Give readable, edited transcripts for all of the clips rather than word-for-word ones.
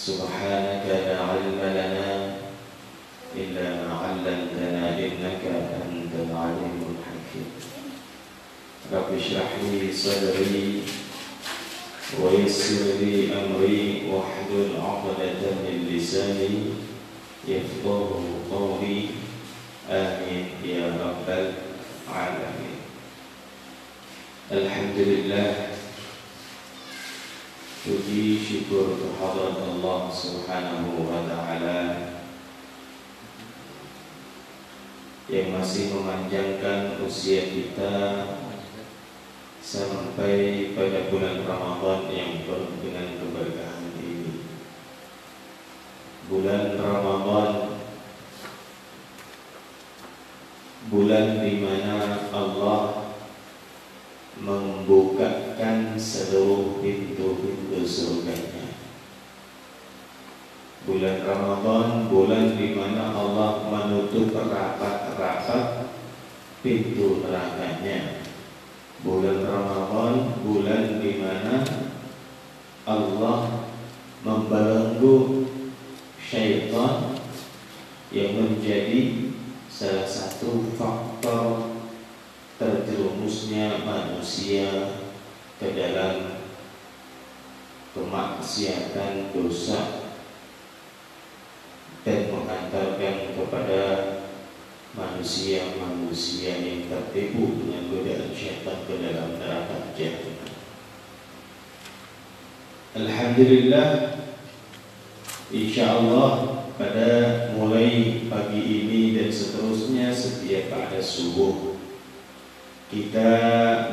سبحانك لا علم لنا إلا ما علمتنا إنك أنت العليم الحكيم رب اشرح لي صدري ويسر لي أمري واحلل عقدة من لساني يفقهوا قولي آمين يا رب العالمين. Alhamdulillah, puji syukur kehadirat Allah Subhanahu wa taala yang masih memanjangkan usia kita sampai pada bulan Ramadan yang penuh dengan keberkahan ini. Bulan Ramadan, bulan di mana Allah membukakan seluruh pintu-pintu surganya. Bulan Ramadan, bulan di mana Allah menutup rapat-rapat pintu nerakanya. Bulan Ramadan, bulan di mana Allah membelenggu syaitan yang menjadi salah satu faktor terjerumusnya manusia ke dalam kemaksiatan dosa dan mengantarkan kepada manusia-manusia yang tertipu dengan godaan syaitan ke dalam neraka jahanam. Alhamdulillah, insyaallah pada mulai pagi ini dan seterusnya setiap pada subuh kita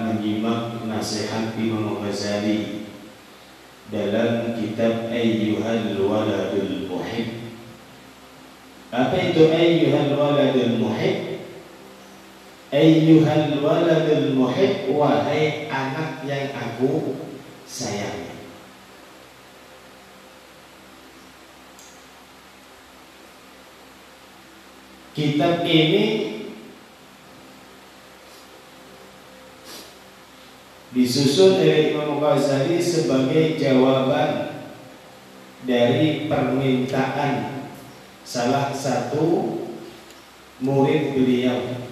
menyimak nasihat Imam Ghazali dalam kitab Ayyuhal Waladul Muhib. Apa itu Ayyuhal Waladul Muhib? Ayyuhal Waladul Muhib, wahai anak yang aku sayangi. Kitab ini disusun oleh Imam Ghazali sebagai jawaban dari permintaan salah satu murid beliau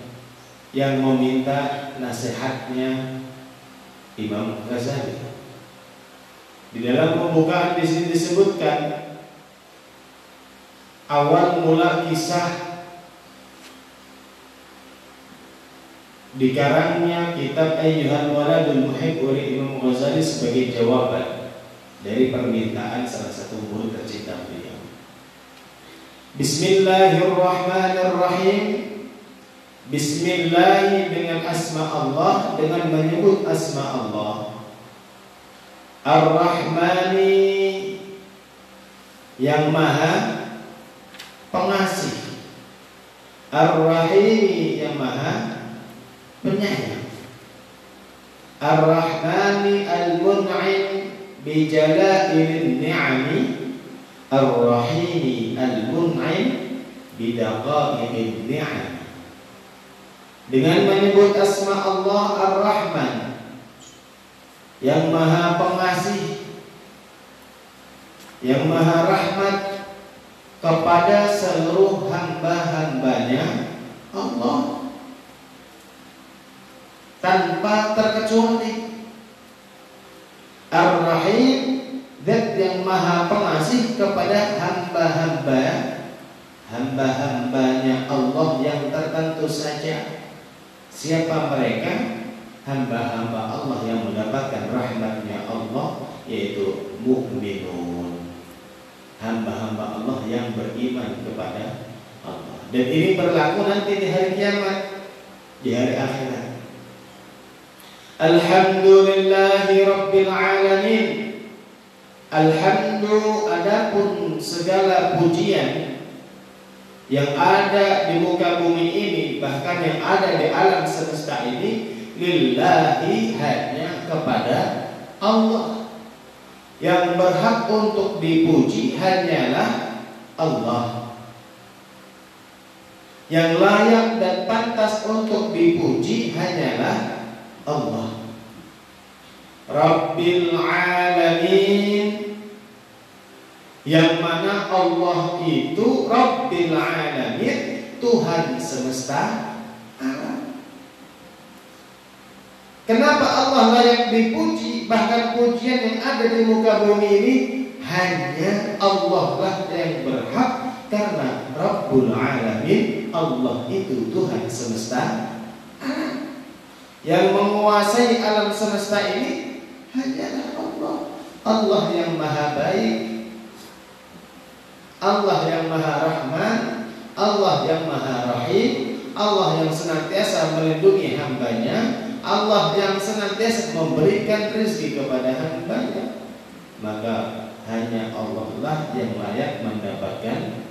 yang meminta nasihatnya Imam Ghazali. Di dalam pembukaan di sini disebutkan awal mula kisah dikarangnya kitab Ayyuhal Waladul Muhib oleh Imam Ghazali sebagai jawaban dari permintaan salah satu murid tercinta beliau. Bismillahirrahmanirrahim. Bismillah dengan asma Allah, dengan menyebut asma Allah. Ar-Rahmani, yang maha pengasih. Ar-Rahimi, yang maha penyayang. Ar-Rahmani al-Mun'im bi jala'il ni'ami, Ar-Rahimi al-Mun'im bi daqa'iqin ni'am. Dengan menyebut asma Allah Ar-Rahman, yang maha pengasih, yang maha rahmat kepada seluruh hamba-hambanya Allah tanpa terkecuali. Ar-Rahim, zat yang maha pengasih kepada hamba-hambanya Allah yang tertentu saja. Siapa mereka? Hamba-hamba Allah yang mendapatkan rahmatnya Allah, yaitu mukminun, hamba-hamba Allah yang beriman kepada Allah. Dan ini berlaku nanti di hari kiamat, di hari akhirat. Alhamdulillahi Rabbil Alamin. Alhamdu, adapun segala pujian yang ada di muka bumi ini, bahkan yang ada di alam semesta ini, lillahi, hanya kepada Allah. Yang berhak untuk dipuji hanyalah Allah. Yang layak dan pantas untuk dipuji hanyalah Allah. Rabbil Alamin, yang mana Allah itu Rabbil Alamin, Tuhan semesta alam. Kenapa Allah layak dipuji? Bahkan pujian yang ada di muka bumi ini hanya Allah lah yang berhak, karena Rabbul Alamin, Allah itu Tuhan semesta alam. Yang menguasai alam semesta ini hanyalah Allah. Allah yang maha baik, Allah yang maha rahman, Allah yang maha rahim, Allah yang senantiasa melindungi hambanya, Allah yang senantiasa memberikan rezeki kepada hambanya. Maka hanya Allah lah yang layak mendapatkan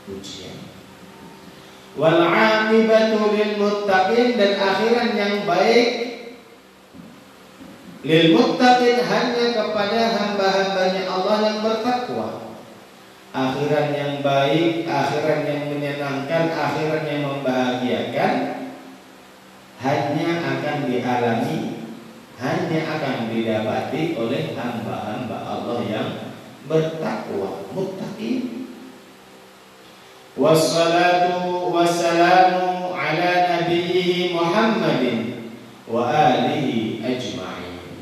pujian. Wal 'aqibatu lil muttaqin, dan akhiran yang baik lil muttaqin hanya kepada hamba-hambanya Allah yang bertakwa. Akhiran yang baik, akhiran yang menyenangkan, akhiran yang membahagiakan hanya akan dialami, hanya akan didapati oleh hamba-hamba Allah yang bertakwa, muttaqin. Wassalatu wassalamu ala nabiyyi Muhammadin wa alihi ajma'in.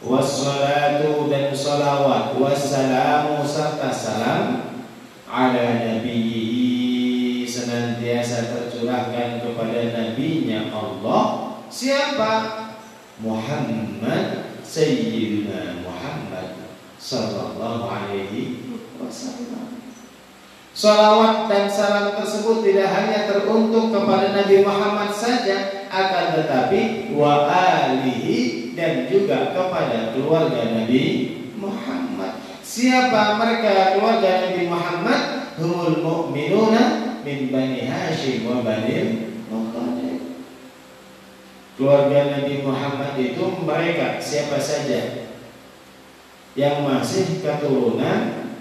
Wassalatu, dan salawat, wassalamu serta salam, ala nabiyyi, senantiasa tercurahkan kepada nabinya Allah. Siapa? Muhammad, Sayyidina Muhammad sallallahu alaihi wasallam. Salawat dan salam tersebut tidak hanya teruntuk kepada Nabi Muhammad saja, akan tetapi wa alihi, dan juga kepada keluarga Nabi Muhammad. Siapa mereka keluarga Nabi Muhammad? Humul mu'minuna min Bani Hashim wa Bani Muttalib. Keluarga Nabi Muhammad itu mereka siapa saja yang masih keturunan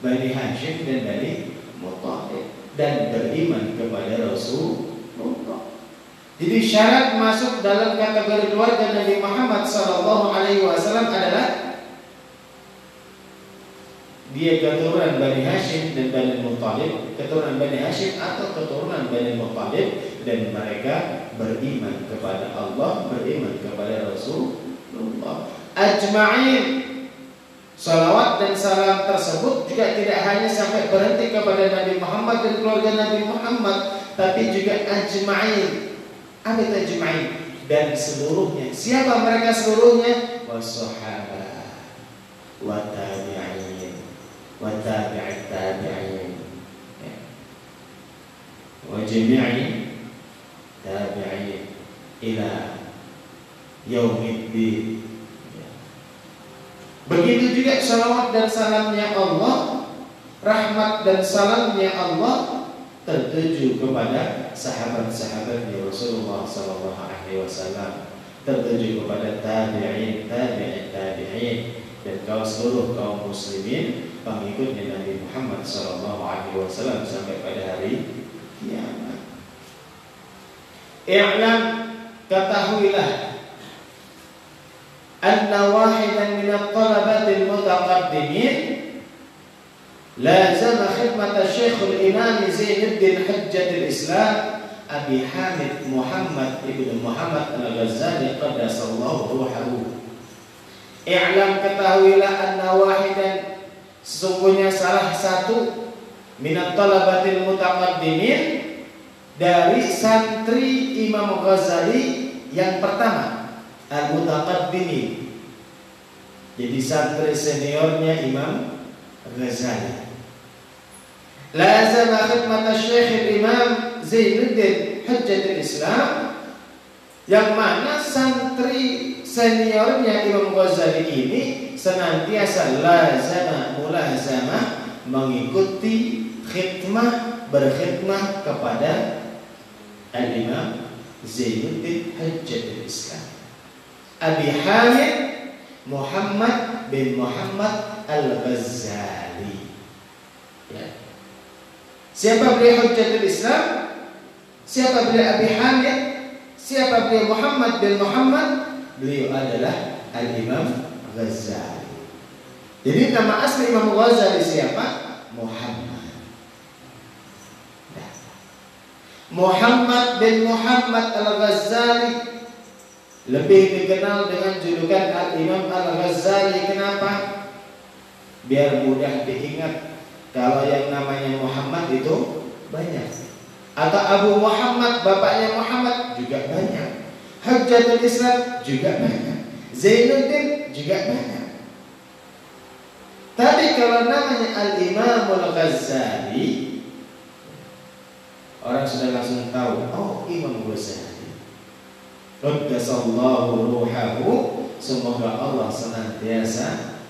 Bani Hashim dan Bani Muttalib dan beriman kepada Rasulullah. Jadi syarat masuk dalam kategori keluarga Nabi Muhammad SAW adalah dia keturunan Bani Hashim dan Bani Muttalib, keturunan Bani Hashim atau keturunan Bani Muttalib, dan mereka beriman kepada Allah, beriman kepada Rasulullah ajma'in. Salawat dan salam tersebut juga tidak hanya sampai berhenti kepada Nabi Muhammad dan keluarga Nabi Muhammad, tapi juga ajma'in. Apa itu ajma'in? Dan seluruhnya. Siapa mereka seluruhnya? Wassahabah wa tabi'in wa tabi'it tabi'in wa jami'i tabi'in ila yaumiddin. Begitu juga salawat dan salamnya Allah, rahmat dan salamnya Allah tertuju kepada sahabat-sahabatnya Rasulullah SAW, tertuju kepada tabi'in, tabi'in, tabi'in, dan seluruh kaum muslimin pengikutnya Nabi Muhammad SAW sampai pada hari kiamat. I'lam, ketahuilah, anna wahidan min at-talabatil mutaqaddimin lazama khidmat Syekh al-Imam Zainuddin Hujjatul Islam Abi Hamid Muhammad ibn Muhammad al-Ghazali qaddasallahu ruhahu. I'lam, ketahuilah, anna wahidan, sesungguhnya salah satu min at-talabatil mutaqaddimin, dari santri Imam Ghazali yang pertama, al-mutaqaddimin. Jadi santri seniornya Imam Ghazali. Lazama khidmat Syekh Imam Zainuddin Hujjatul Islam, yang mana santri seniornya Imam Ghazali ini senantiasa lazama, mulazamah, mengikuti khidmah, berkhidmah kepada al-Imam Zainuddin Hujjatul Islam Abi Hamid Muhammad bin Muhammad al-Ghazali. Ya. Siapa beliau Hujjatul Islam? Siapa beliau Abi Hamid? Siapa beliau Muhammad bin Muhammad? Beliau adalah Al-Imam Ghazali. Jadi nama asli Imam Ghazali siapa? Muhammad. Muhammad bin Muhammad Al-Ghazali, lebih dikenal dengan julukan Al-Imam Al-Ghazali. Kenapa? Biar mudah diingat. Kalau yang namanya Muhammad itu banyak. Atau Abu Muhammad, bapaknya Muhammad juga banyak. Hujjatul Islam juga banyak. Zainuddin juga banyak. Tapi kalau namanya Al-Imam Al-Ghazali, orang sudah langsung tahu, oh Imam Ghazali. Qaddasallahu ruhahu, semoga Allah senantiasa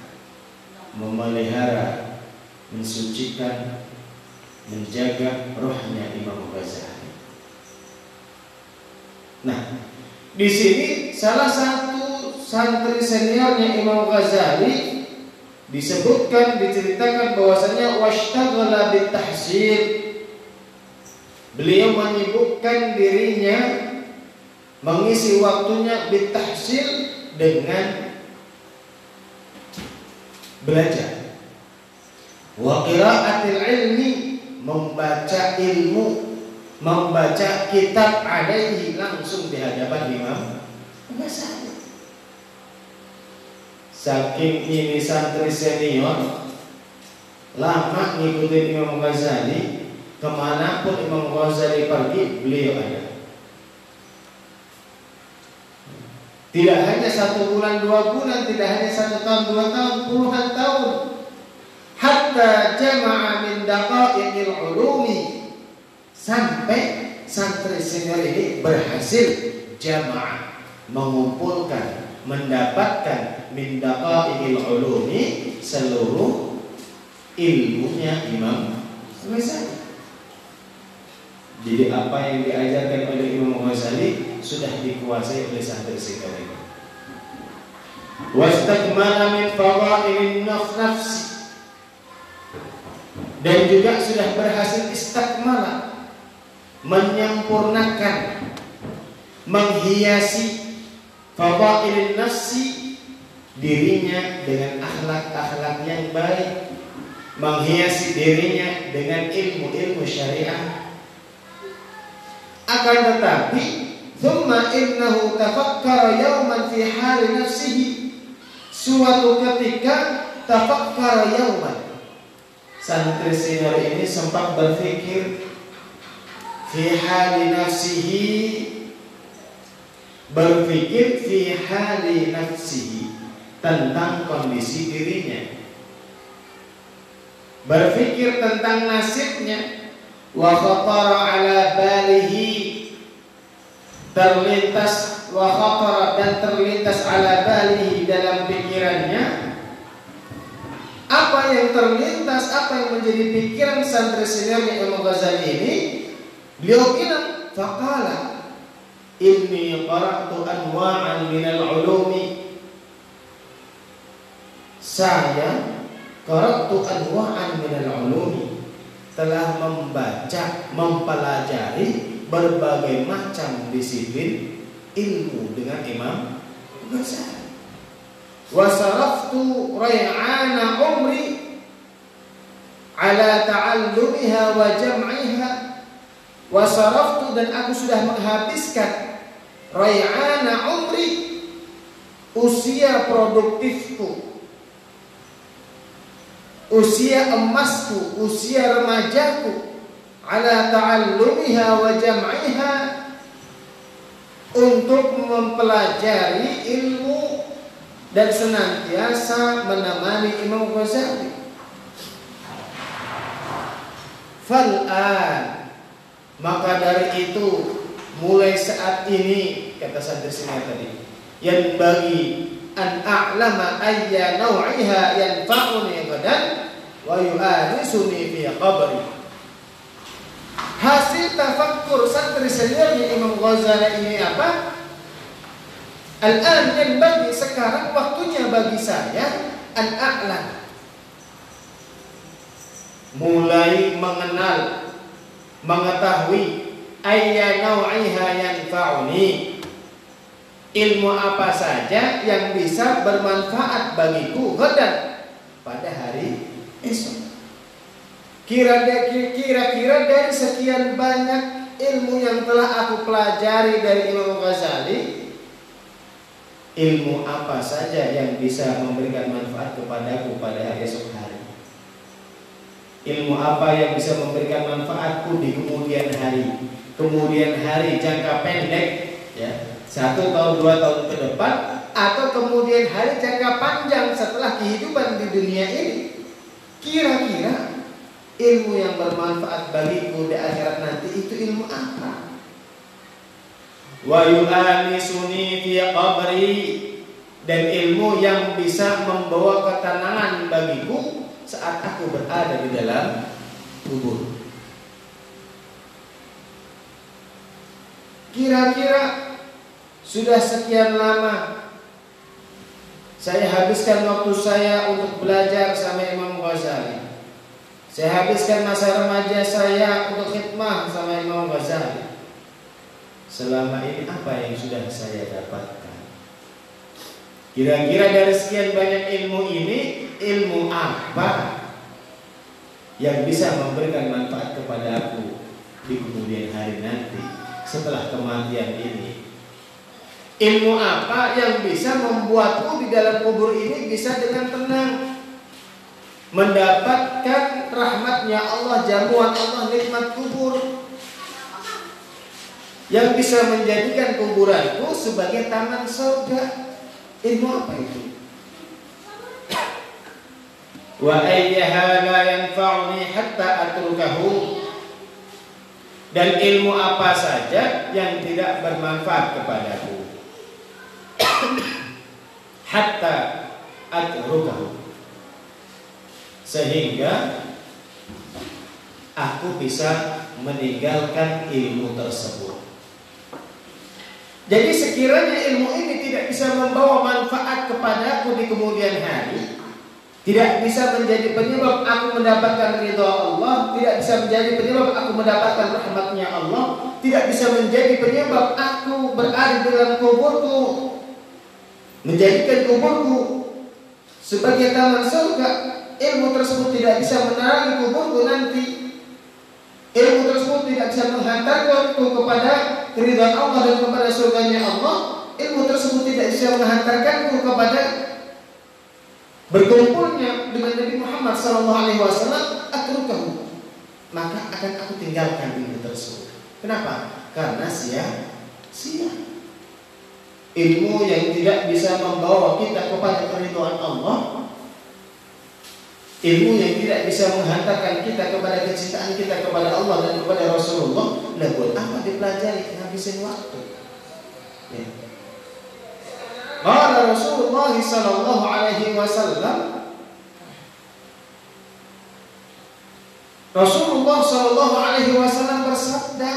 memelihara, mensucikan, menjaga rohnya Imam Ghazali. Nah, di sini salah satu santri seniornya Imam Ghazali disebutkan, diceritakan bahwasanya washtaghala bitahsil. Beliau menyibukkan dirinya, mengisi waktunya bitahsil dengan belajar. Wa qiraatil ilmi, membaca ilmu, membaca kitab alaihi, langsung di hadapan Imam Ghazali. Saking ini santri senior, lama ngikutin Imam Ghazali, kemanapun Imam Ghazali pergi, beliau ada. Tidak hanya 1 bulan, 2 bulan, tidak hanya 1 tahun, 2 tahun, puluhan tahun. Hatta jama'a min daqaiqil ulumi, sampai santri senior ini berhasil jamaah, mengumpulkan, mendapatkan min daqaiqil ulumi, seluruh ilmunya Imam Ghazali. Jadi apa yang diajarkan oleh Imam Ghazali sudah dikuasai oleh santri senior ini. Wastakmala min fadailin nafsi, dan juga sudah berhasil istakmala, menyempurnakan, menghiasi fadailin nafsi, dirinya dengan akhlak-akhlak yang baik, menghiasi dirinya dengan ilmu-ilmu syariah. Akan tetapi thumma innahu tafakkara yawman fi hali nafsihi, suatu ketika tafakkara yawman, santri senior ini sempat berpikir fi hali nafsihi, berpikir fi hali nafsihi, tentang kondisi dirinya, berpikir tentang nasibnya. Wa khatara ala balihi, terlintas, wa khatara, dan terlintas ala balihi, dalam pikirannya. Apa yang terlintas, apa yang menjadi pikiran santri seniornya Imam Ghazali ini? Beliau bilang, faqala inni qara'tu anwa'an minal ulumi, saya qara'tu anwa'an minal ulumi, telah membaca, mempelajari berbagai macam disiplin ilmu dengan Imam Ghazali. Wa saraftu ray'ana umri ala ta'allumiha wa jam'iha. Wa saraftu, dan aku sudah menghabiskan ray'ana umri, usia produktifku, usia emasku, usia remajaku, ala ta'allumiha wa jam'iha, untuk mempelajari ilmu dan senantiasa menemani Imam Ghazali. Fal'an, maka dari itu mulai saat ini, kata santri senior tadi, yang bagi an a'lama ayya naw'iha yanfa'uni ghadan wa yu'anisuni fi qabri. Hasil tafakkur santri seniornya Imam Ghazali ini apa? Al-an, yang bagi, sekarang waktunya bagi saya an a'lam, mulai mengenal, mengetahui ayya naw'iha yanfa'uni, ilmu apa saja yang bisa bermanfaat bagiku ghadan, Kira-kira dari sekian banyak ilmu yang telah aku pelajari dari Imam Ghazali, ilmu apa saja yang bisa memberikan manfaat kepadaku pada esok hari? Ilmu apa yang bisa memberikan manfaatku di kemudian hari? Kemudian hari jangka pendek, ya, 1 tahun 2 tahun ke depan, atau kemudian hari jangka panjang setelah kehidupan di dunia ini. Kira-kira ilmu yang bermanfaat bagiku di akhirat nanti itu ilmu apa? Wa yu'anisuni fi qabri, dan ilmu yang bisa membawa ketenangan bagiku saat aku berada di dalam kubur. Kira-kira sudah sekian lama saya habiskan waktu saya untuk belajar sama Imam Ghazali. Saya habiskan masa remaja saya untuk khidmah sama Imam Ghazali. Selama ini apa yang sudah saya dapatkan? Kira-kira dari sekian banyak ilmu ini, ilmu apa yang bisa memberikan manfaat kepada aku di kemudian hari nanti setelah kematian ini? Ilmu apa yang bisa membuatku di dalam kubur ini bisa dengan tenang mendapatkan rahmatnya Allah, jamuan Allah, nikmat kubur, yang bisa menjadikan kuburanku sebagai taman surga? Ilmu apa itu? Wa ayyaha la yanfa'uni hatta atrukahu, dan ilmu apa saja yang tidak bermanfaat kepadaku hatta atrukahu, sehingga aku bisa meninggalkan ilmu tersebut. Jadi sekiranya ilmu ini tidak bisa membawa manfaat kepadaku di kemudian hari, tidak bisa menjadi penyebab aku mendapatkan ridha Allah, tidak bisa menjadi penyebab aku mendapatkan rahmatnya Allah, tidak bisa menjadi penyebab aku berada dalam kuburku, menjadikan kuburku sebagai taman surga, ilmu tersebut tidak bisa menerangi kuburku nanti. Ilmu tersebut tidak bisa menghantarkanku kepada keridhaan Allah dan kepada surganya Allah. Ilmu tersebut tidak bisa menghantarkanku kepada berkumpulnya dengan Nabi Muhammad SAW. Atrukahu, maka akan aku tinggalkan ilmu tersebut. Kenapa? Karena sia-sia. Ilmu yang tidak bisa membawa kita kepada keridhaan Allah, ilmu yang tidak bisa menghantarkan kita kepada kecintaan kita kepada Allah dan kepada Rasulullah, lah buat apa dipelajari? Ngabisin waktu. Ya. Qala Rasulullah sallallahu alaihi wasallam, Rasulullah sallallahu alaihi wasallam bersabda.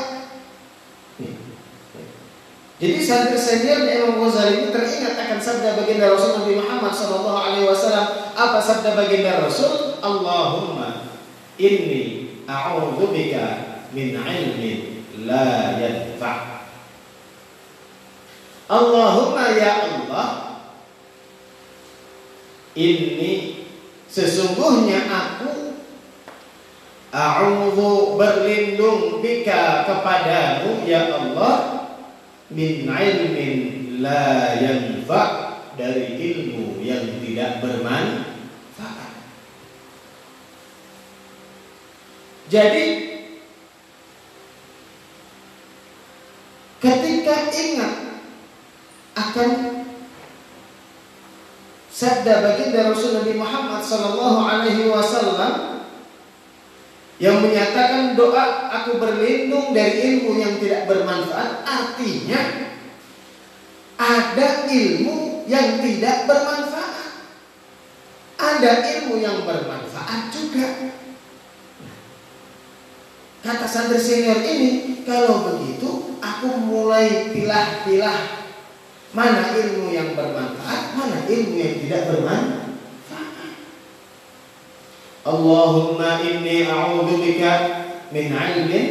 Jadi santri senior Imam Ghazali ini teringat akan sabda baginda Rasul Nabi Muhammad sallallahu alaihi wasallam. Apa sabda baginda Rasul? Allahumma inni a'udzubika min ilmin la yanfa'. Allahumma ya Allah, inni sesungguhnya aku a'udzu berlindung bika kepadamu ya Allah, min ilmin la yanfa', dari ilmu yang tidak bermanfaat. Jadi ketika ingat akan sabda baginda Rasul Nabi Muhammad sallallahu alaihi wasallam yang menyatakan doa aku berlindung dari ilmu yang tidak bermanfaat, artinya ada ilmu yang tidak bermanfaat, ada ilmu yang bermanfaat juga. Kata santri senior ini, kalau begitu aku mulai pilah-pilah mana ilmu yang bermanfaat, mana ilmu yang tidak bermanfaat. Allahumma inni a'udzubika min ilmin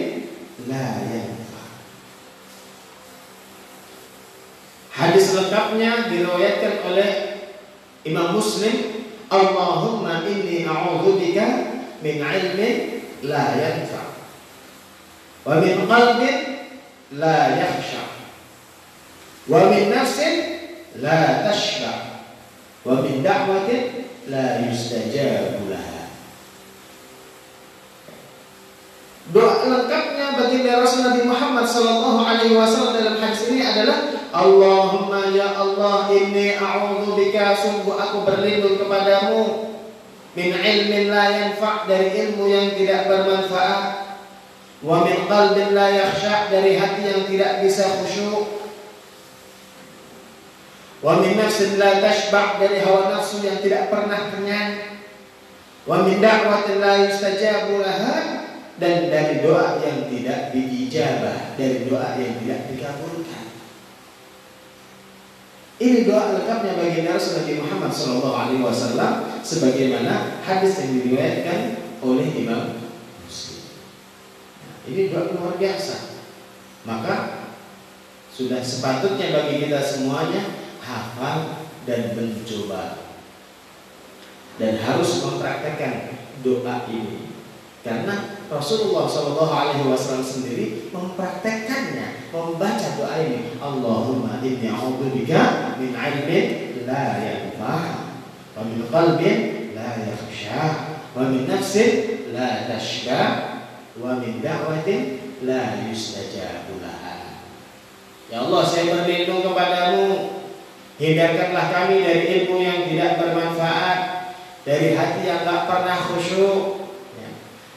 la yanfa'. Hadis lengkapnya diriwayatkan oleh Imam Muslim. Allahumma inni a'udzubika min ilmin la yanfa', wa min qalbin la yakhsha, wa min nafsin la tashba, wa min da'watin la yustajabu laha. Doa lengkapnya baginda Rasul Nabi Muhammad sallallahu alaihi wasallam dalam hadis ini adalah Allahumma ya Allah, inni a'udzubika, sungguh aku berlindung kepadamu, min ilmin la yanfa', dari ilmu yang tidak bermanfaat, wa min qalbin la yakhsha', dari hati yang tidak bisa khusyuk, wa min nafsin la tashba', dari hawa nafsu yang tidak pernah kenyang, wa min da'watin la yustajabu laha, dan dari doa yang tidak diijabah, dari doa yang tidak dikabulkan. Ini doa lengkapnya baginda Rasul Nabi Muhammad SAW, sebagaimana hadis yang diriwayatkan oleh Imam Muslim. Ini doa luar biasa. Maka sudah sepatutnya bagi kita semuanya hafal dan mencoba, dan harus mempraktekkan doa ini. Karena Rasulullah SAW sendiri mempraktekkannya, membaca doa ini. Allahumma inni a'udzubika min ilmin la yanfa', wa min qalbin la yakhsha, wa min nafsin la tashba, wa min da'watin la yustajabu laha. Ya Allah, saya berlindung kepadamu, hindarkanlah kami dari ilmu yang tidak bermanfaat, dari hati yang tak pernah khusyuk,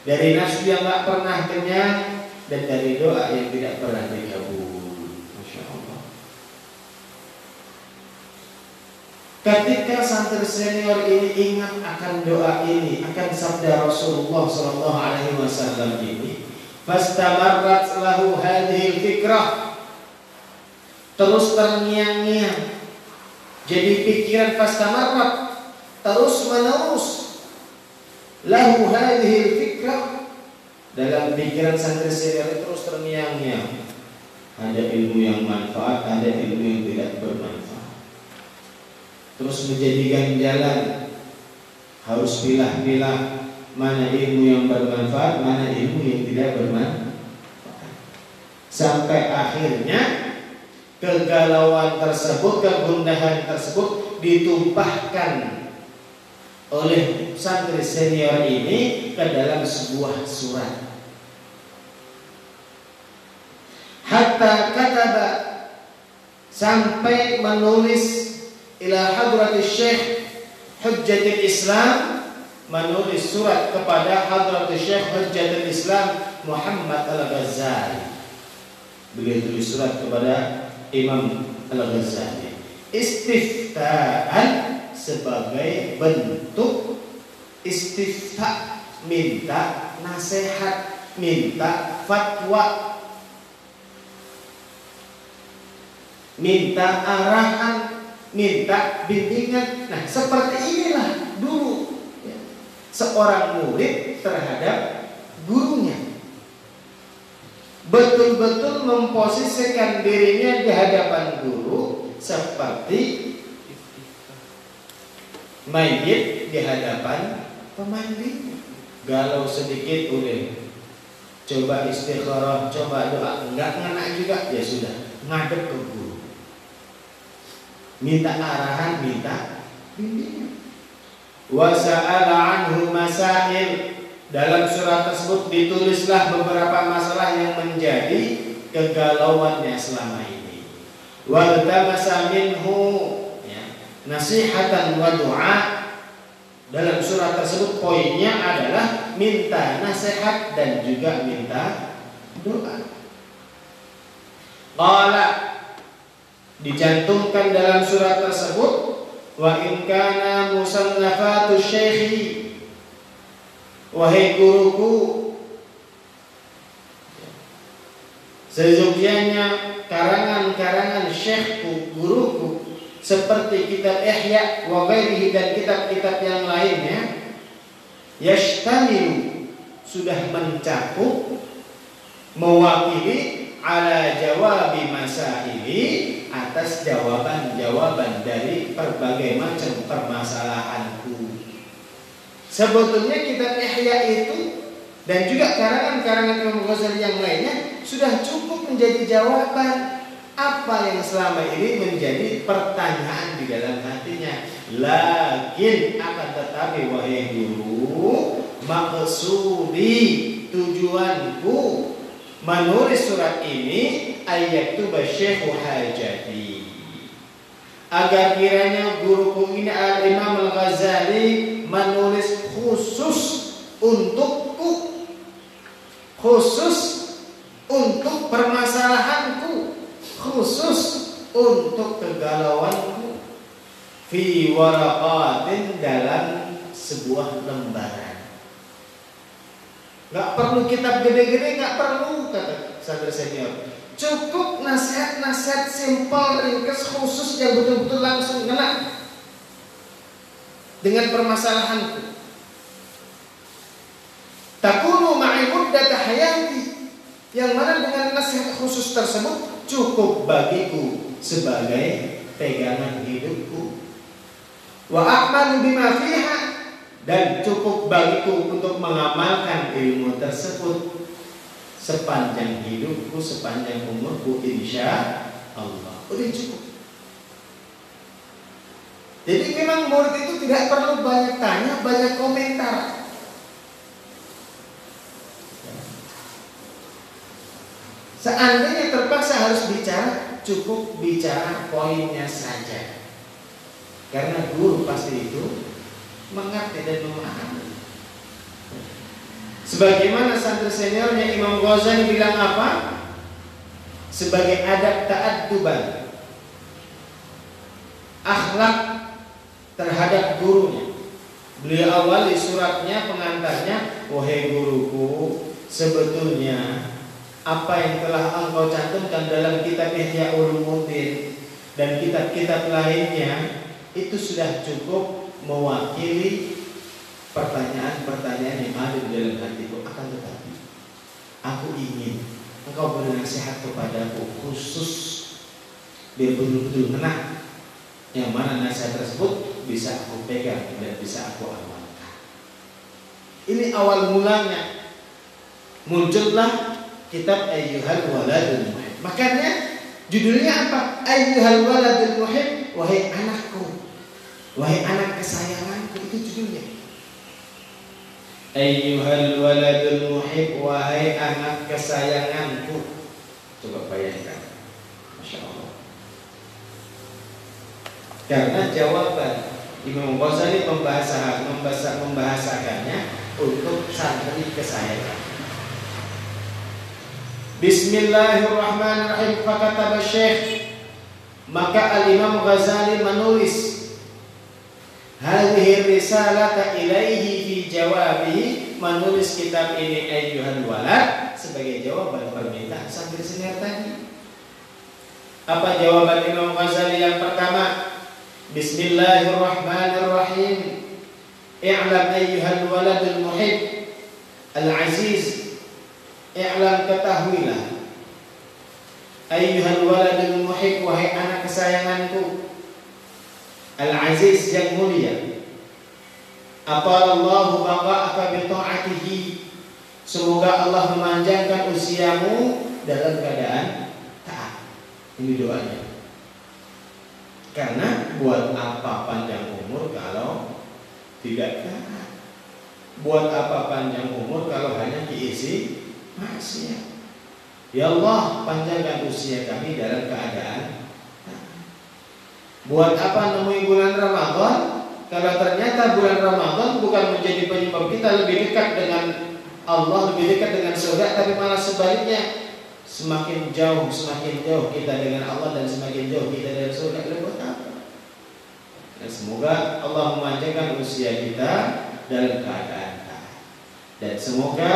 dari nafsu yang tak pernah kenyang, dan dari doa yang tidak pernah dikabul. Masya Allah. Ketika santri senior ini ingat akan doa ini, akan sabda Rasulullah SAW ini, fastamarrat lahu hadhil fikrah, terus terngiang-ngiang. Jadi pikiran fastamarrat, terus menerus, lahu hadhil fikrah, dalam pikiran santri senior terus terngiang-ngiang. Ada ilmu yang manfaat, ada ilmu yang tidak bermanfaat. Terus menjadikan jalan, harus pilah-pilah mana ilmu yang bermanfaat, mana ilmu yang tidak bermanfaat. Sampai akhirnya kegalauan tersebut, kegundahan tersebut ditumpahkan oleh santri senior ini ke dalam sebuah surat. Hatta kataba, sampai menulis ila hadratis Syekh Hujjatul Islam, menulis surat kepada hadratis Syekh Hujjatul Islam Muhammad Al-Ghazali. Beliau tulis surat kepada Imam Al-Ghazali istiftaan, sebagai bentuk istifta, minta nasihat, minta fatwa, minta arahan, minta bimbingan. Nah, seperti inilah dulu ya, seorang murid terhadap gurunya, betul-betul memposisikan dirinya di hadapan guru seperti mayit di hadapan pemandinya. Galau sedikit udah coba istikharah, coba doa, enggak ngena juga, ya sudah ngadep ke guru, minta arahan, minta bimbingan. Wa sa'ala anhu masail, dalam surat tersebut ditulislah beberapa masalah yang menjadi kegalauannya selama ini. Wa tamasa minhu nasihatan wa doa. Dalam surat tersebut poinnya adalah minta nasihat dan juga minta doa. Qala, dicantumkan dalam surat tersebut, wa in kana musannafatu syekhi, wahai guruku, sesungguhnya karangan-karangan syekhku, guruku, seperti kitab Ihya wa ghairihi dan kitab-kitab yang lainnya, yashtamilu, sudah mencakup, mewakili, ala jawabi masaili, atas jawaban-jawaban dari berbagai macam permasalahanku. Sebetulnya kitab Ihya itu Dan juga karangan-karangan Imam Ghazali yang lainnya sudah cukup menjadi jawaban apa yang selama ini menjadi pertanyaan di dalam hatinya. Lakin akan tetapi wahai guru, maksudi tujuanku menulis surat ini ayatu basyekhu hajati, agar kiranya guruku ini Al-Imam Al-Ghazali menulis khusus untukku, khusus untuk permasalahanku, khusus untuk kegalauanku, fi waraqatin, dalam sebuah lembaran. Gak perlu kitab gede-gede, gak perlu, kata santri senior. Cukup nasihat-nasihat simpel, ringkas, khusus yang betul-betul langsung ngena dengan permasalahanku. Takunu ma'i muddata hayati, yang mana dengan nasihat khusus tersebut cukup bagiku sebagai pegangan hidupku. Wa a'malu bima fiha, dan cukup bagiku untuk mengamalkan ilmu tersebut sepanjang hidupku, sepanjang umurku, insya Allah. Udah cukup. Jadi memang murid itu tidak perlu banyak tanya, banyak komentar. Seandainya terpaksa harus bicara, cukup bicara poinnya saja. Karena guru pasti itu mengerti dan memahami. Sebagaimana santri seniornya Imam Ghazali bilang apa? Sebagai adab ta'adduban, akhlak terhadap gurunya, beliau awali suratnya, pengantarnya, wahai guruku, sebetulnya apa yang telah engkau cantumkan dalam kitab Ihya Ulumuddin dan kitab-kitab lainnya itu sudah cukup mewakili pertanyaan-pertanyaan yang ada di dalam hatiku. Akan tetapi aku ingin engkau beri nasihat kepadaku khusus biar betul-betul ngena, yang mana nasihat tersebut bisa aku pegang dan bisa aku amalkan. Ini awal mulanya muncullah kitab Ayyuhal Waladul Muhib. Makanya judulnya apa? Ayyuhal Waladul Muhib, wahai anakku, wahai anak kesayanganku, itu judulnya. Ayyuhal Waladul Muhib, wahai anak kesayanganku. Coba bayangkan, Masya Allah. Karena jawaban Imam Ghazali membahasakannya untuk santri kesayangan. Bismillahirrahmanirrahim. Fakataba Syekh, maka Al-Imam Ghazali menulis hadhihi risalata ilaihi fi jawabihi, menulis kitab ini Ayyuhal Walad sebagai jawaban permintaan santri senior tadi. Apa jawaban Imam Ghazali yang pertama? Bismillahirrahmanirrahim. I'lam ayyuhal waladul muhib al-aziz, i'lam, ketahuilah, ayyuhal waladul muhib, wahai anak kesayanganku, al-aziz, yang mulia, atallahu baqa'aka bi ta'atihi, semoga Allah memanjangkan usiamu dalam keadaan taat. Ini doanya. Karena buat apa panjang umur kalau tidak taat? Buat apa panjang umur kalau hanya diisi maksiat? Ya Allah, panjangkan usia kami dalam keadaan taat. Buat apa nemui bulan Ramadan kalau ternyata bulan Ramadan bukan menjadi penyebab kita lebih dekat dengan Allah, lebih dekat dengan surga, tapi malah sebaliknya, semakin jauh kita dengan Allah dan semakin jauh kita dari surga. Buat apa? Dan semoga Allah memanjangkan usia kita dalam keadaan taat. Dan semoga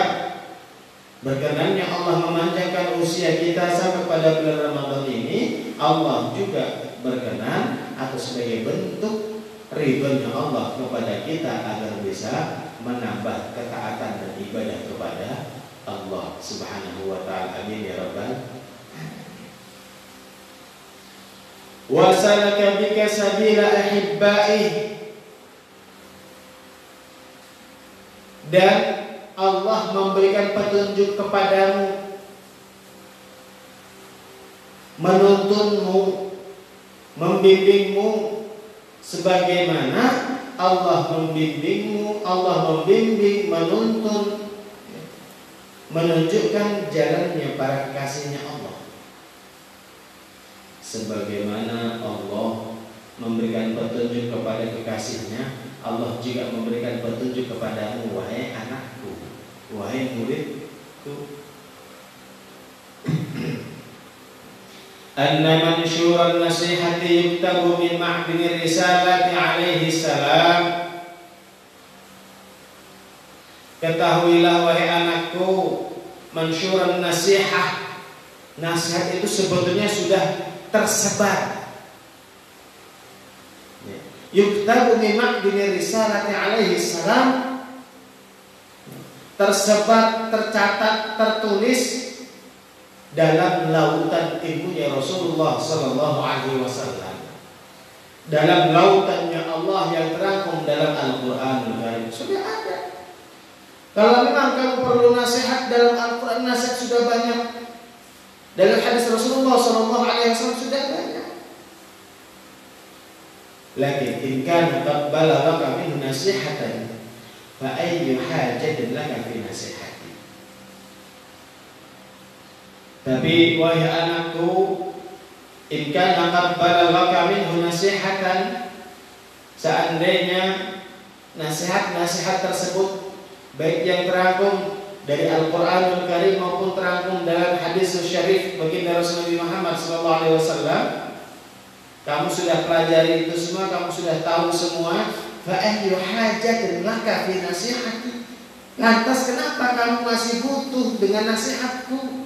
berkenannya Allah memanjangkan usia kita sampai pada bulan Ramadan ini, Allah juga berkenan atau sebagai bentuk ridhonya Allah kepada kita agar bisa menambah ketaatan dan ibadah kepada Allah Subhanahu wa ta'ala. Amin ya rabbal. Wa salaka bika sabila ahibbaih, dan Allah memberikan petunjuk kepadamu, menuntunmu, membimbingmu sebagaimana Allah membimbingmu, Allah membimbing, menuntun, menunjukkan jalannya para kekasihnya Allah. Sebagaimana Allah memberikan petunjuk kepada kekasihnya, Allah juga memberikan petunjuk kepadamu, wahai anakku, wahai muridku. Anna mansyuran nasihati yuktabu min ma'dini risalati alaihi salam. Ketahuilah wahai anakku, mansyuran nasihat, nasihat itu sebetulnya sudah tersebar. Yuktabu min ma'dini risalati alaihi salam, tersebar, tercatat, tertulis dalam lautan ilmunya Rasulullah Sallallahu Alaihi Wasallam, dalam lautannya Allah yang terangkum dalam Al-Quran sudah ada. Kalau memang kamu perlu nasihat dalam Al-Quran, nasihat sudah banyak. Dalam hadis Rasulullah Sallallahu Alaihi Wasallam sudah banyak. Lakin in kana qad balagha min nasihatan fa ayyu hajatin laka fi nasihat. Tapi wahai anakku, in kana qad balagha minhu nasihatan, seandainya nasihat-nasihat tersebut baik yang terangkum dari Al-Qur'anul Karim maupun terangkum dalam hadis syarif baginda Rasulullah Muhammad SAW, kamu sudah pelajari itu semua, kamu sudah tahu semua, fa ayyu hajatin laka fi nasihati, lantas kenapa kamu masih butuh dengan nasihatku?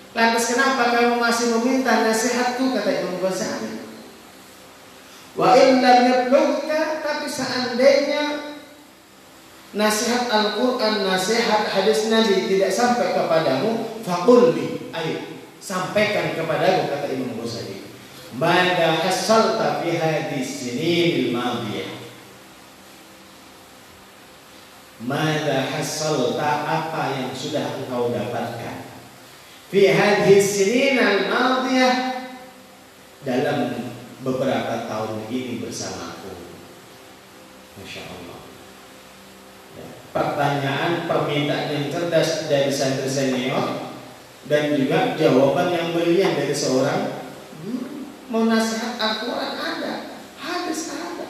Lantas kenapa kamu masih meminta nasihatku, kata Imam Ghazali. Wa in lam yablugka, tapi seandainya nasihat Al-Quran, nasihat hadis Nabi tidak sampai kepadamu, faqul li, ayo sampaikan kepadaku, kata Imam Ghazali. Mada hasalta fi hadis sinil madiyah. Mada hasalta, apa yang sudah engkau dapatkan fi hadhihi sinin al-madiyah, dalam beberapa tahun ini bersamaku. Masya Allah. Pertanyaan, permintaan yang cerdas dari santri senior, dan juga jawaban yang brilian dari seorang guru. Mau nasihat Al-Quran ada, hadis ada.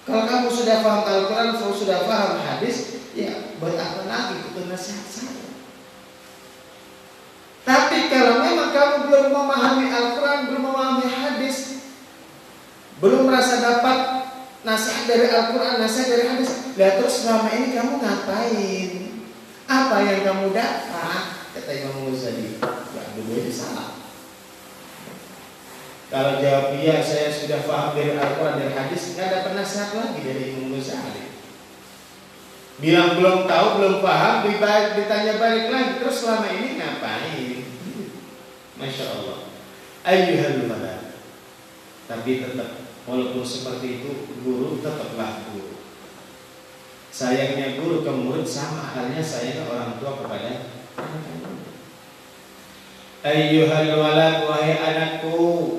Kalau kamu sudah paham Al-Quran, sudah paham hadis, ya buat apa lagi itu nasihat saya? Tapi kalau memang kamu belum memahami Al-Quran, belum memahami hadis, belum merasa dapat nasihat dari Al-Quran, nasihat dari hadis, lihat terus selama ini kamu ngapain? Apa yang kamu dapat? Kata Imam Ghazali. Ya, dulu ini salah. Kalau jawab iya, saya sudah paham dari Al-Quran dan hadis, nggak dapat nasihat lagi dari Imam Ghazali. Bilang belum tahu, belum paham, ditanya balik lagi, terus selama ini ngapain? Masya Allah. Ayyuhal walad. Tapi tetap, walaupun seperti itu, guru tetaplah guru. Sayangnya guru ke murid sama halnya sayangnya orang tua kepada anak-anak. Ayyuhal walad, wahai anakku,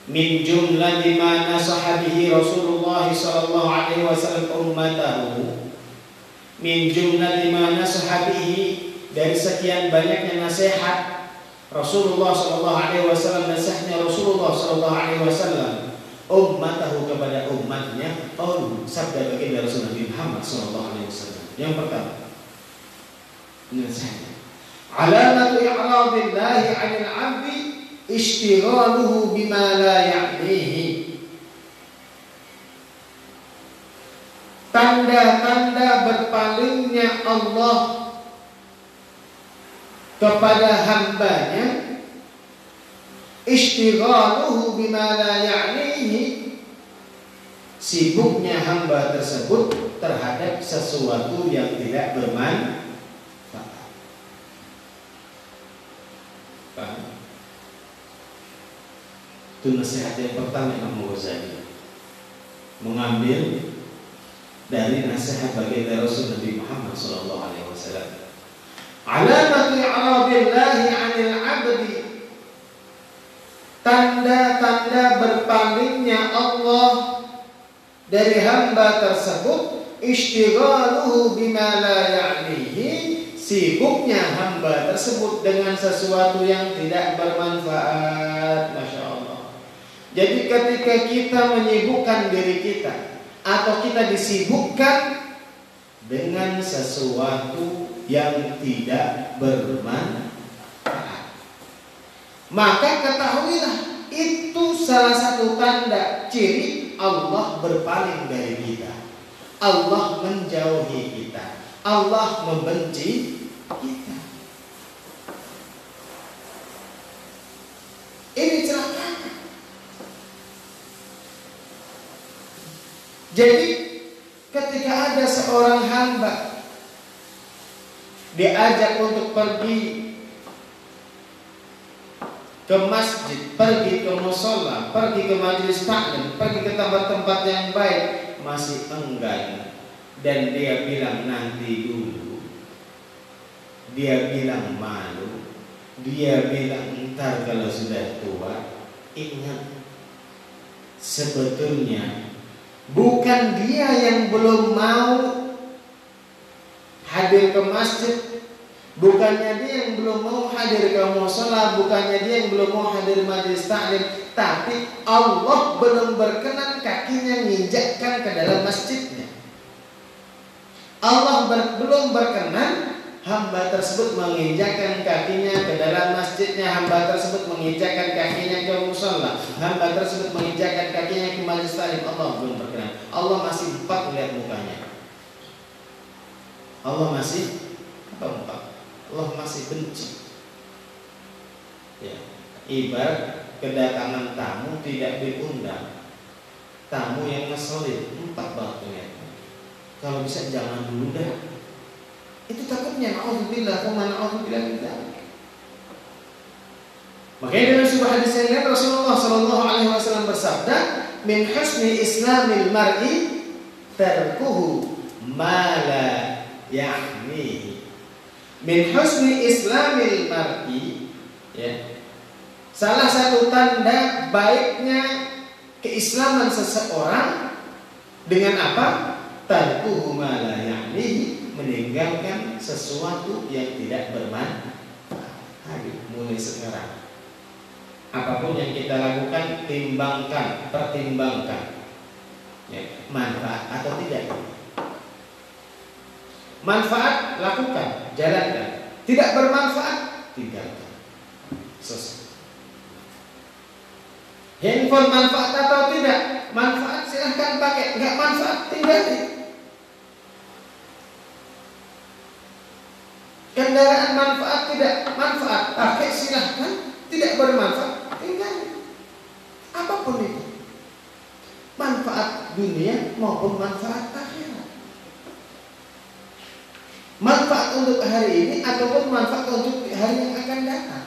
min jumlati ma nasaha bihi Rasulullah sallallahu alaihi wasallam ummatahu, min jumlati ma nasaha bihi, dari sekian banyaknya nasihat Rasulullah sallallahu alaihi wasallam, nasihatnya Rasulullah sallallahu alaihi wasallam ummatahu kepada umatnya, sabda baginda Rasulullah Muhammad sallallahu alaihi wasallam. Yang pertama, nasihatnya, alamatu i'radillahi 'anil 'abdi ishtighaluhu bima la ya'nihi. Tanda-tanda berpalingnya Allah kepada hambanya, ishtighaluhu bima la ya'nihi, sibuknya hamba tersebut terhadap sesuatu yang tidak bermanfaat. Paham? Itu nasihat yang pertama Imam Ghazali. Mengambil dari nasihat baginda Rasul Nabi Muhammad SAW. Alamatu i'rabillahi 'anil 'abdi, tanda-tanda berpalingnya Allah dari hamba tersebut, ishtighaluhu bima la ya'nihi, sibuknya hamba tersebut dengan sesuatu yang tidak bermanfaat. Masya Allah. Jadi ketika kita menyibukkan diri kita atau kita disibukkan dengan sesuatu yang tidak bermanfaat, maka ketahuilah itu salah satu tanda ciri Allah berpaling dari kita, Allah menjauhi kita, Allah membenci kita. Ini celaka. Jadi ketika ada seorang hamba diajak untuk pergi ke masjid, pergi ke mushola, pergi ke majelis taklim, pergi ke tempat-tempat yang baik, masih enggan, dan dia bilang nanti dulu, dia bilang malu, dia bilang ntar kalau sudah tua. Ingat, sebetulnya bukan dia yang belum mau hadir ke masjid, bukannya dia yang belum mau hadir ke mushola, bukannya dia yang belum mau hadir majelis taklim, tapi Allah belum berkenan kakinya menginjakkan ke dalam masjidnya. Allah belum berkenan hamba tersebut menginjakkan kakinya ke dalam masjidnya, hamba tersebut menginjakkan kakinya ke mushola, hamba tersebut menginjakkan kakinya ke majelis taklim. Allah belum berkenan. Allah masih empat melihat mukanya. Allah masih empat. Allah masih benci. Ya, ibarat kedatangan tamu tidak diundang, tamu yang ngeselin, empat banget. Kalau bisa jangan dulu dah. Itu takutnya na'udzubillah wa na'udzubillah min dzalik. Makanya dalam sebuah hadis yang lain Rasulullah sallallahu alaihi wasallam bersabda, "Min husni islamil mar'i tarkuhu ma la ya'nihi." Min husni islamil mar'i, ya. Salah satu tanda baiknya keislaman seseorang dengan apa? Tarkuhu ma la ya'nihi, meninggalkan sesuatu yang tidak bermanfaat. Mulai sekarang, apapun yang kita lakukan, timbangkan, pertimbangkan, ya, manfaat atau tidak. Manfaat, lakukan, jalankan. Tidak bermanfaat, tinggalkan. Selesai. Handphone manfaat atau tidak? Manfaat silahkan pakai, nggak manfaat tinggalin. Kendaraan manfaat tidak manfaat, pakai silahkan. Tidak bermanfaat, tinggalin. Apapun itu, manfaat dunia maupun manfaat akhirat. Manfaat untuk hari ini ataupun manfaat untuk hari yang akan datang.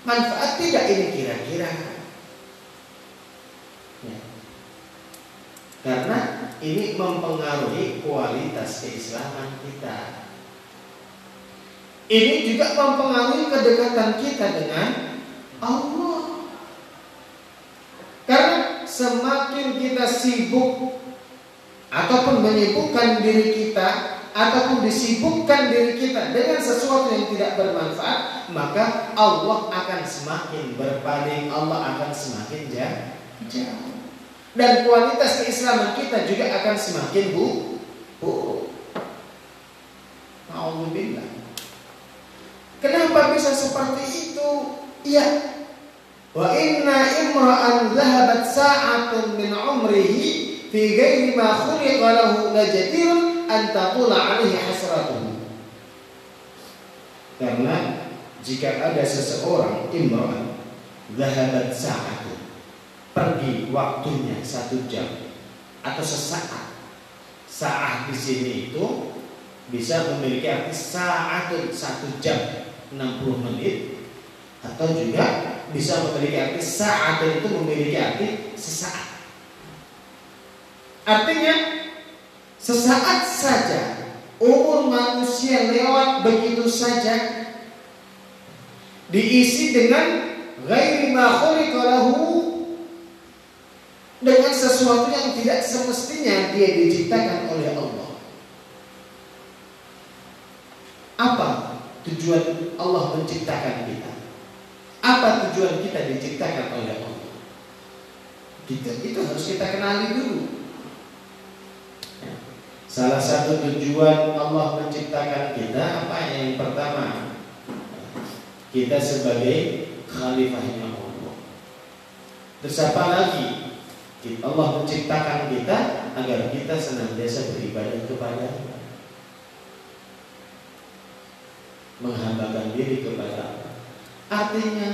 Manfaat tidak ini kira-kira. Ya. Karena ini mempengaruhi kualitas keislaman kita. Ini juga mempengaruhi kedekatan kita dengan Allah. Karena semakin kita sibuk ataupun menyibukkan diri kita ataupun disibukkan diri kita dengan sesuatu yang tidak bermanfaat, maka Allah akan semakin berpaling, Allah akan semakin jauh. Dan kualitas keislaman kita juga akan semakin buruk. Alhamdulillah. Kenapa bisa seperti itu? Ya, wa inna imra'an dhahabat sa'atun min umrihi fi ghairi ma khuliqa lahu lajadirun an taqula alaihi hasratuhu. Karena jika ada seseorang imra'an dhahabat sa'atun, pergi waktunya 1 jam atau sesaat. Saat di sini itu bisa memiliki arti sa'atun 1 jam 60 menit, atau juga bisa memiliki arti sa'atun itu memiliki arti sesaat. Artinya Sesaat saja umur manusia lewat begitu saja, diisi dengan ghairi ma khuliqa lahu, dengan sesuatu yang tidak semestinya dia diciptakan oleh Allah. Apa tujuan Allah menciptakan kita? Apa tujuan kita diciptakan oleh Allah? Itu harus kita kenali dulu. Salah satu tujuan Allah menciptakan kita apa? Yang pertama, kita sebagai khalifahnya Allah. Terus apa lagi? Allah menciptakan kita agar kita senantiasa beribadah kepada-Nya, menghambakan diri kepada Allah. Artinya,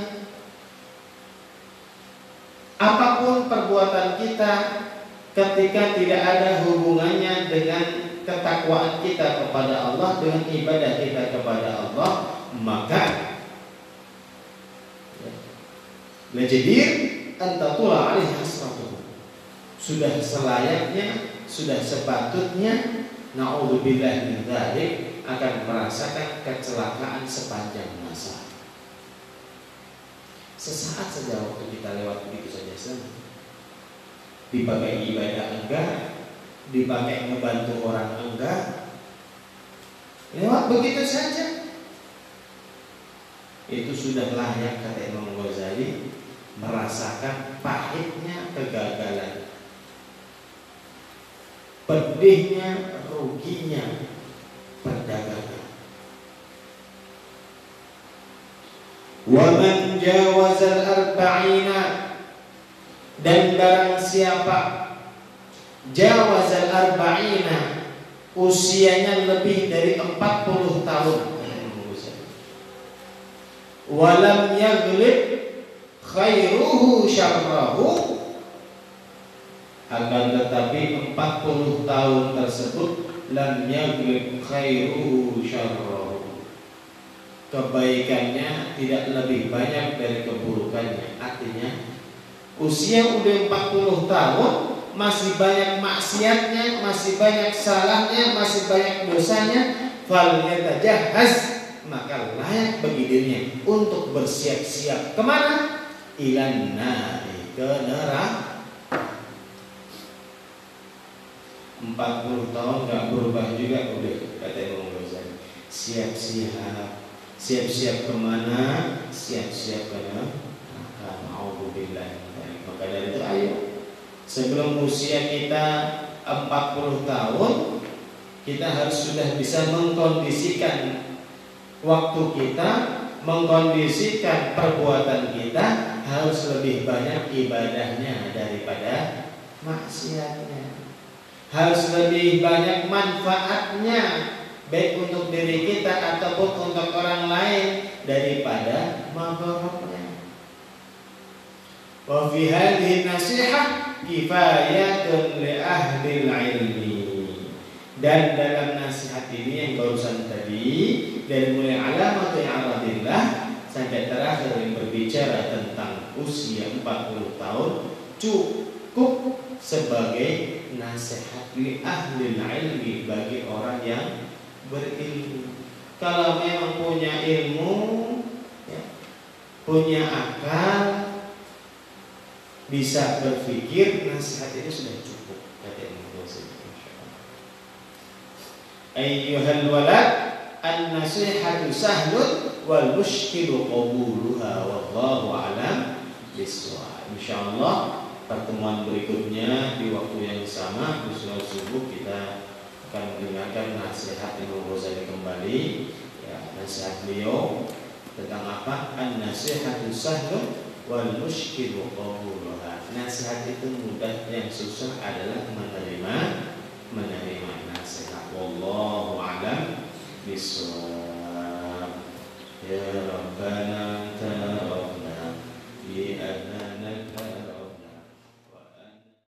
apapun perbuatan kita ketika tidak ada hubungannya dengan ketakwaan kita kepada Allah, dengan ibadah kita kepada Allah, maka lajadir antatula alaihi hasratuhu, sudah selayaknya, sudah sepatutnya, na'udzubillah min dzalik, akan merasakan kecelakaan sepanjang masa. Sesaat saja waktu kita lewat begitu saja, dipakai ibadah enggak, dipakai ngebantu orang enggak, lewat begitu saja. Itu sudah layak, kata Imam Ghazali, merasakan pahitnya kegagalan, pedihnya, ruginya perdagangan. Wa man jawazal arba'ina, dan barang siapa jawazal arba'ina, usianya lebih dari 40 tahun, walam yaglib khairuhu syarrahu, akan tetapi 40 tahun tersebut lam yaglib khairuhu syarrahu, kebaikannya tidak lebih banyak dari keburukannya. Artinya usia udah 40 tahun masih banyak maksiatnya, masih banyak salahnya, masih banyak dosanya, fal yatajahhaz, maka layak bagi dirinya untuk bersiap-siap kemana? Ilan nari, ke neraka. 40 tahun gak berubah juga udah, kata Imam Ghazali. Siap-siap kemana? Siap-siap ke neraka. Na'udzubillah. Maka dari itu ayo, sebelum usia kita 40 tahun, kita harus sudah bisa mengkondisikan waktu kita, mengkondisikan perbuatan kita, harus lebih banyak ibadahnya daripada maksiatnya, harus lebih banyak manfaatnya baik untuk diri kita ataupun untuk orang lain daripada madharatnya. Wa fi hadhihi nasihah kifayatun li ahli ilmi, dan dalam nasihat ini yang barusan tadi, dari mulai alamat i'radillah sampai terakhir yang berbicara tentang usia 40 tahun, cukup sebagai nasihat li ahli ilmi, bagi orang yang berilmu. Kalau memang punya ilmu, ya, punya akal, bisa berpikir, nasihat ini sudah cukup, kata Imam Ghazali. Ayyuhal walad, an-nasihatu sahlun wal mushkilu qabuluha, wallahu a'lam bishawab. Insyaallah pertemuan berikutnya di waktu yang sama di sholat subuh kita akan mendengarkan nasihat Imam Ghazali kembali, ya, nasihat beliau tentang apa? An-nasihatu sahlun wal mushkilu qabuluha. Nasihat itu mudah, yang susah adalah menerima nasihat. Wallahu a'lam bishawab. Ya Rabbana